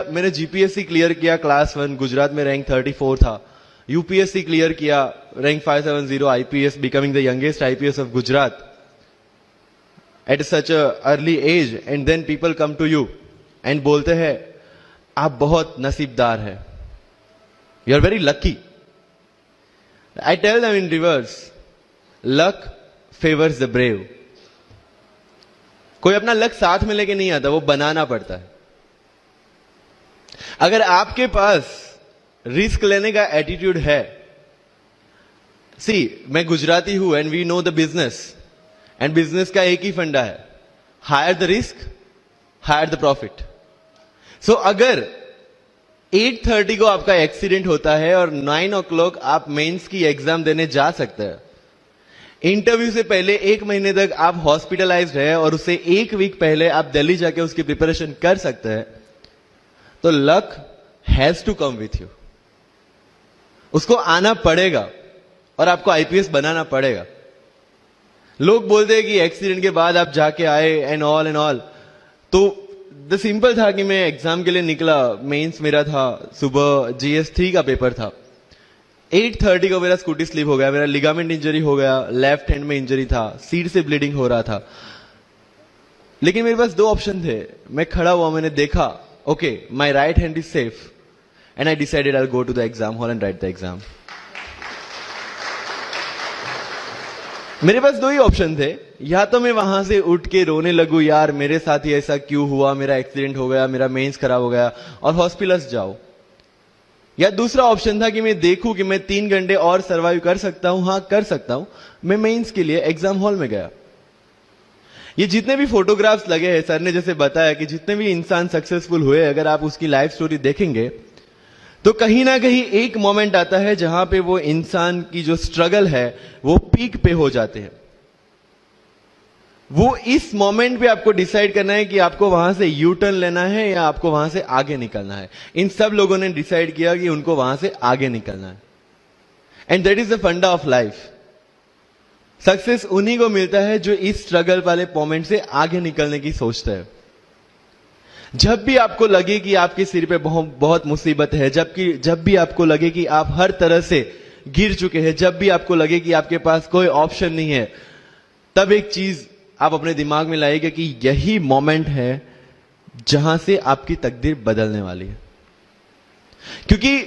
मैंने GPSC clear किया class 1 Gujarat में रैंक 34 था। यूपीएससी क्लियर किया rank 570 IPS becoming the youngest IPS of Gujarat at such a early age and then people come to you and बोलते हैं आप बहुत नसीबदार है, you are very lucky. I tell them in reverse, luck favours the brave. कोई अपना luck साथ में लेके नहीं आता, वो बनाना पड़ता है। अगर आपके पास रिस्क लेने का एटीट्यूड है, मैं गुजराती हूं and we know the business, and business का एक ही फंडा है, higher the risk higher the profit. So अगर 8:30 को आपका एक्सीडेंट होता है और 9 o'clock आप मेंस की एग्जाम देने जा सकते हैं, इंटरव्यू से पहले 1 महीने तक आप हॉस्पिटलाइज्ड है और उससे 1 वीक पहले आप दिल्ली जाके उसकी प्रिपरेशन कर सकते हैं, तो luck has to come with you. उसको आना पड़ेगा और आपको आईपीएस बनाना पड़ेगा। लोग बोलते हैं कि एक्सीडेंट के बाद आप जाके आए एंड ऑल, तो द सिंपल था कि मैं एग्जाम के लिए निकला, मेंस मेरा था, सुबह GS3 का पेपर था। 8:30 को मेरा स्कूटी स्लिप हो गया, मेरा लिगामेंट इंजरी हो गया, लेफ्ट हैंड में इंजरी था, सीट से ब्लीडिंग हो रहा था। लेकिन मेरे पास 2 ऑप्शन थे। मैं खड़ा हुआ, मैंने देखा okay, my right hand is safe, and I decided I'll go to the exam hall and write the exam. मेरे पास 2 ही ऑप्शन थे, या तो मैं वहां से उठ के रोने लगूं, यार मेरे साथ ही ऐसा क्यों हुआ, मेरा एक्सीडेंट हो गया, मेरा मेंस खराब हो गया, और हॉस्पिटल जाओ। या दूसरा ऑप्शन था कि मैं देखूं कि मैं 3 घंटे और सर्वाइव कर सकता हूं। हाँ, कर सकता हूं। मैं मेंस के लिए एग्जाम हॉल में गया। ये जितने भी फोटोग्राफ्स लगे हैं, सर ने जैसे बताया कि जितने भी इंसान सक्सेसफुल हुए, अगर आप उसकी लाइफ स्टोरी देखेंगे तो कहीं ना कहीं एक मोमेंट आता है जहां पे वो इंसान की जो स्ट्रगल है वो पीक पे हो जाते हैं। वो इस मोमेंट पे आपको डिसाइड करना है कि आपको वहां से यू टर्न लेना है या आपको वहां से आगे निकलना है। इन सब लोगों ने डिसाइड किया कि उनको वहां से आगे निकलना है, एंड दैट इज द फंडा ऑफ लाइफ। सक्सेस उन्हीं को मिलता है जो इस स्ट्रगल वाले मोमेंट से आगे निकलने की सोचते हैं। जब भी आपको लगे कि आपके सिर पे बहुत मुसीबत है, जब भी आपको लगे कि आप हर तरह से गिर चुके हैं, जब भी आपको लगे कि आपके पास कोई ऑप्शन नहीं है, तब एक चीज आप अपने दिमाग में लाइएगा कि यही मोमेंट है जहां से आपकी तकदीर बदलने वाली है। क्योंकि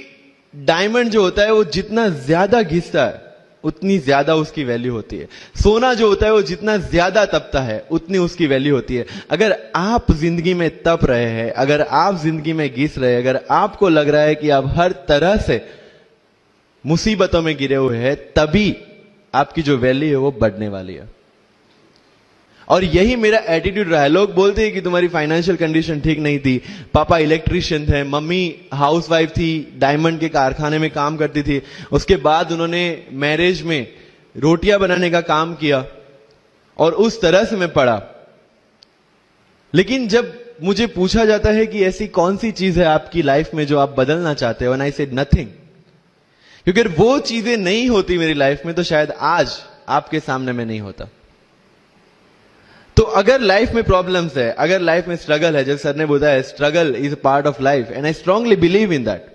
डायमंड जो होता है वो जितना ज्यादा घिसता है उतनी ज्यादा उसकी वैल्यू होती है। सोना जो होता है वो जितना ज्यादा तपता है उतनी उसकी वैल्यू होती है। अगर आप जिंदगी में तप रहे हैं, अगर आप जिंदगी में घिस रहे हैं, अगर आपको लग रहा है कि आप हर तरह से मुसीबतों में गिरे हुए हैं, तभी आपकी जो वैल्यू है वो बढ़ने वाली है। और यही मेरा एटीट्यूड रहा है। लोग बोलते हैं कि तुम्हारी फाइनेंशियल कंडीशन ठीक नहीं थी, पापा इलेक्ट्रिशियन थे, मम्मी हाउसवाइफ थी, डायमंड के कारखाने में काम करती थी, उसके बाद उन्होंने मैरिज में रोटियां बनाने का काम किया, और उस तरह से मैं पढ़ा। लेकिन जब मुझे पूछा जाता है कि ऐसी कौन सी चीज है आपकी लाइफ में जो आप बदलना चाहते हो, एंड आई सेड नथिंग। क्योंकि अगर वो चीजें नहीं होती मेरी लाइफ में तो शायद आज आपके सामने में नहीं होता। तो अगर लाइफ में प्रॉब्लम्स है, अगर लाइफ में स्ट्रगल है, जैसे सर ने बताया struggle is a part of life, and I strongly believe in that.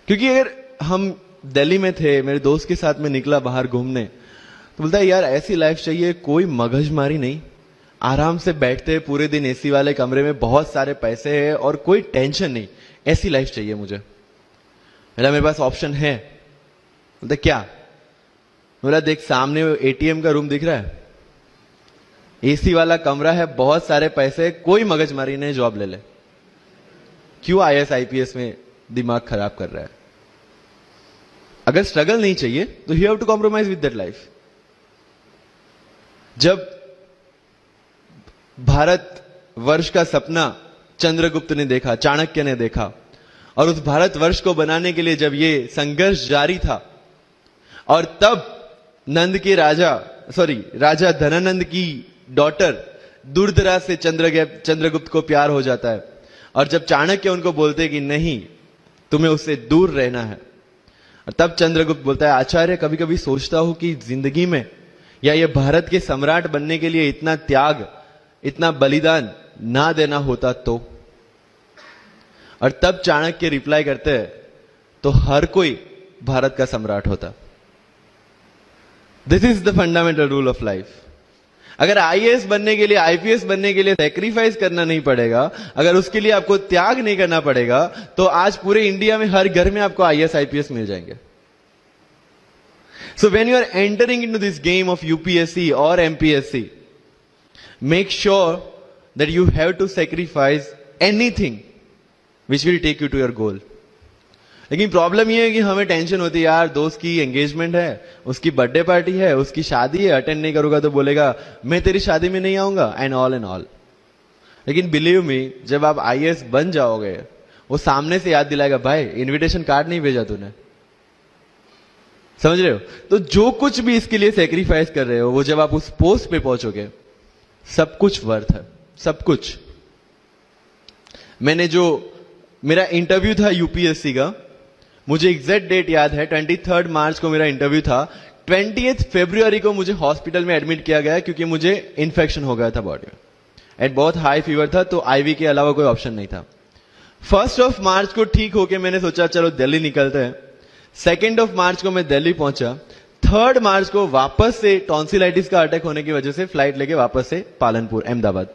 क्योंकि अगर हम दिल्ली में थे, मेरे दोस्त के साथ में निकला बाहर घूमने, तो बोलता है यार ऐसी लाइफ चाहिए, कोई मगजमारी नहीं, आराम से बैठते हैं पूरे दिन एसी वाले कमरे में, बहुत सारे पैसे हैं और कोई टेंशन नहीं, ऐसी लाइफ चाहिए मुझे। मेरे पास ऑप्शन है। बोलता क्या? बोला देख सामने एटीएम का रूम दिख रहा है, एसी वाला कमरा है, बहुत सारे पैसे, कोई मगजमारी नहीं, जॉब ले ले। क्यों IAS IPS में दिमाग खराब कर रहा है? अगर स्ट्रगल नहीं चाहिए तो you have to compromise with that life. जब भारत वर्ष का सपना चंद्रगुप्त ने देखा, चाणक्य ने देखा, और उस भारत वर्ष को बनाने के लिए जब ये संघर्ष जारी था, और तब राजा धनानंद की डॉटर दूरदराज से चंद्रगुप्त को प्यार हो जाता है, और जब चाणक्य उनको बोलते कि नहीं तुम्हें उससे दूर रहना है, और तब चंद्रगुप्त बोलता है आचार्य कभी कभी सोचता हूं कि जिंदगी में या ये भारत के सम्राट बनने के लिए इतना त्याग, इतना बलिदान ना देना होता तो। और तब चाणक्य रिप्लाई करते हैं तो हर कोई भारत का सम्राट होता। This is the fundamental rule of life. अगर आईएएस बनने के लिए, आईपीएस बनने के लिए सैक्रिफाइस करना नहीं पड़ेगा, अगर उसके लिए आपको त्याग नहीं करना पड़ेगा, तो आज पूरे इंडिया में हर घर में आपको आईएएस आईपीएस मिल जाएंगे। So when you are entering into this game of UPSC or MPSC, make sure that you have to sacrifice anything which will take you to your goal. लेकिन प्रॉब्लम ये है कि हमें टेंशन होती है, यार दोस्त की एंगेजमेंट है, उसकी बर्थडे पार्टी है, उसकी शादी है, अटेंड नहीं करूंगा तो बोलेगा मैं तेरी शादी में नहीं आऊंगा, एंड ऑल। लेकिन बिलीव मी, जब आप आईएएस बन जाओगे, वो सामने से याद दिलाएगा, भाई इनविटेशन कार्ड नहीं भेजा तूने। समझ रहे हो? तो जो कुछ भी इसके लिए सेक्रीफाइस कर रहे हो, वो जब आप उस पोस्ट पे पहुंचोगे, सब कुछ वर्थ है, सब कुछ। मेरा इंटरव्यू था यूपीएससी का, मुझे एग्जैक्ट डेट याद है, 23 मार्च को मेरा इंटरव्यू था। 20 फरवरी को मुझे हॉस्पिटल में एडमिट किया गया क्योंकि मुझे इन्फेक्शन हो गया था बॉडी में, एंड बहुत हाई फीवर था, तो आईवी के अलावा कोई ऑप्शन नहीं था। 1 मार्च को ठीक होके मैंने सोचा चलो दिल्ली निकलते हैं। 2 मार्च को मैं दिल्ली पहुंचा। 3 मार्च को वापस से टॉन्सिलाइटिस का अटैक होने की वजह से फ्लाइट लेके वापस से पालनपुर, अहमदाबाद।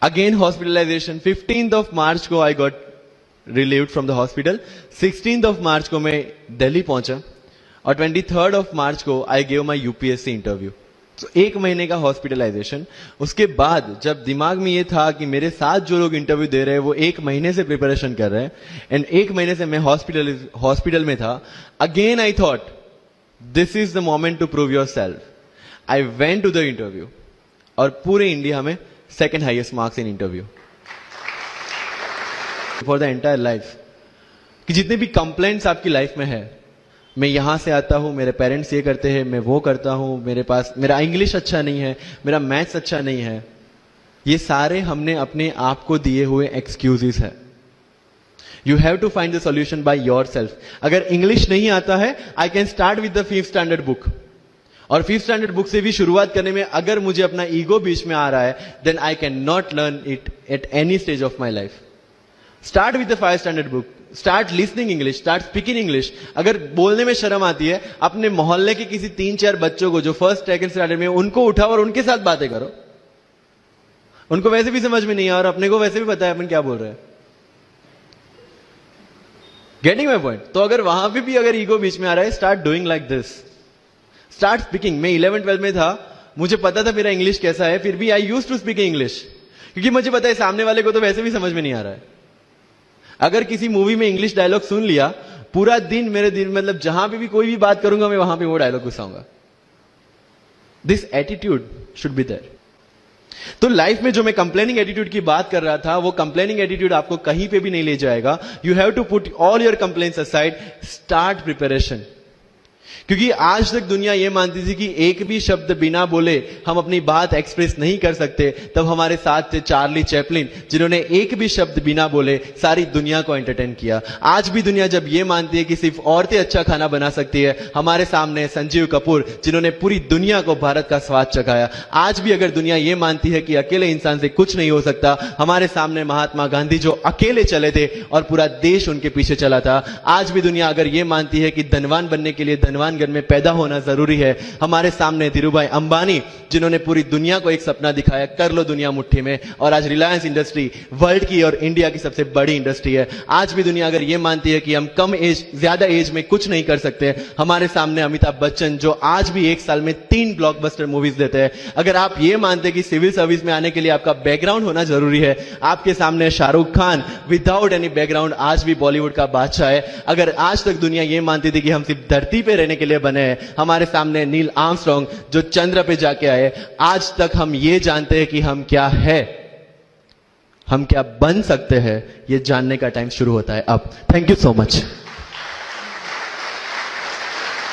Again hospitalization. 15 मार्च को I got relieved from the hospital. 16 मार्च को मैं दिल्ली पहुंचा और 23 मार्च को I gave my UPSC interview. तो 1 महीने का हॉस्पिटलाइजेशन। उसके बाद जब दिमाग में ये था कि मेरे साथ जो लोग इंटरव्यू दे रहे हैं वो 1 महीने से प्रिपरेशन कर रहे हैं, एंड 1 महीने से मैं हॉस्पिटल में था, again I thought this is the moment to prove yourself. I went to the interview और पूरे इंडिया में 2nd highest marks in interview for the entire life. कि जितने भी कंप्लेंट्स आपकी लाइफ में है, मैं यहां से आता हूं, मेरे पेरेंट्स ये करते हैं, मैं वो करता हूं, मेरा इंग्लिश अच्छा नहीं है, मेरा मैथ्स अच्छा नहीं है, ये सारे हमने अपने आप को दिए हुए एक्सक्यूजेस है। You have to find the solution by yourself. अगर इंग्लिश नहीं आता है, I can start with the 5th standard book, और 5th स्टैंडर्ड बुक से भी शुरुआत करने में अगर मुझे अपना ईगो बीच में आ रहा है, then I can not learn it at any stage of my life. Start with the 5th standard book, start listening English, start speaking English. अगर बोलने में शर्म आती है, अपने मोहल्ले के किसी 3-4 बच्चों को जो 1st 2nd स्टैंडर्ड में, उनको उठाओ और उनके साथ बातें करो। उनको वैसे भी समझ में नहीं आ, और अपने को वैसे भी पता है अपन क्या बोल रहे हैं। Getting my point? तो अगर वहां पे भी अगर ईगो बीच में आ रहा है, start doing like this, start speaking. मैं 11th-12th में था, मुझे पता था मेरा इंग्लिश कैसा है, फिर भी I used to speak English, क्योंकि मुझे पता है सामने वाले को तो वैसे भी समझ में नहीं आ रहा है। अगर किसी मूवी में इंग्लिश डायलॉग सुन लिया, पूरा दिन मेरे दिन, मतलब जहां पे भी कोई भी बात करूंगा, मैं वहां पे वो डायलॉग घुसाऊंगा। This attitude should be there. तो लाइफ में जो मैं कंप्लेनिंग एटीट्यूड की बात कर रहा था, वो कंप्लेनिंग एटीट्यूड आपको कहीं पे भी नहीं ले जाएगा। You have to put all your complaints aside, start preparation. क्योंकि आज तक दुनिया यह मानती थी कि एक भी शब्द बिना बोले हम अपनी बात एक्सप्रेस नहीं कर सकते। तब हमारे साथ थे चार्ली चैपलिन, जिन्होंने एक भी शब्द बिना बोले सारी दुनिया को एंटरटेन किया। आज भी दुनिया जब यह मानती है कि सिर्फ औरतें अच्छा खाना बना सकती है, हमारे सामने संजीव कपूर, जिन्होंने पूरी दुनिया को भारत का स्वाद चखाया। आज भी अगर दुनिया यह मानती है कि अकेले इंसान से कुछ नहीं हो सकता, हमारे सामने महात्मा गांधी, जो अकेले चले थे और पूरा देश उनके पीछे चला था। आज भी दुनिया अगर यह मानती है कि धनवान बनने के लिए धनवान घर में पैदा होना जरूरी है, हमारे सामने धीरूभाई अंबानी, जिन्होंने पूरी दुनिया को एक सपना दिखाया, कर लो दुनिया मुट्ठी में, और आज रिलायंस इंडस्ट्री वर्ल्ड की और इंडिया की सबसे बड़ी इंडस्ट्री है। आज भी दुनिया अगर यह मानती है कि हम कम एज, ज्यादा एज में कुछ नहीं कर सकते, हमारे सामने अमिताभ बच्चन, जो आज भी 1 साल में 3 ब्लॉकबस्टर मूवीज देते हैं। अगर आप ये मानते हैं कि सिविल सर्विस में आने के लिए आपका बैकग्राउंड होना जरूरी है, आपके सामने Shahrukh Khan without any background आज भी बॉलीवुड का बादशाह है। अगर आज तक दुनिया ये मानती थी कि हम सिर्फ धरती पे रहने के लिए बने हैं, हमारे सामने नील आर्मस्ट्रॉन्ग, जो चंद्र पे जाके आए, आज तक हम ये जानते हैं कि हम क्या है, हम क्या बन सकते हैं, ये जानने का टाइम शुरू होता है अब। Thank you so much.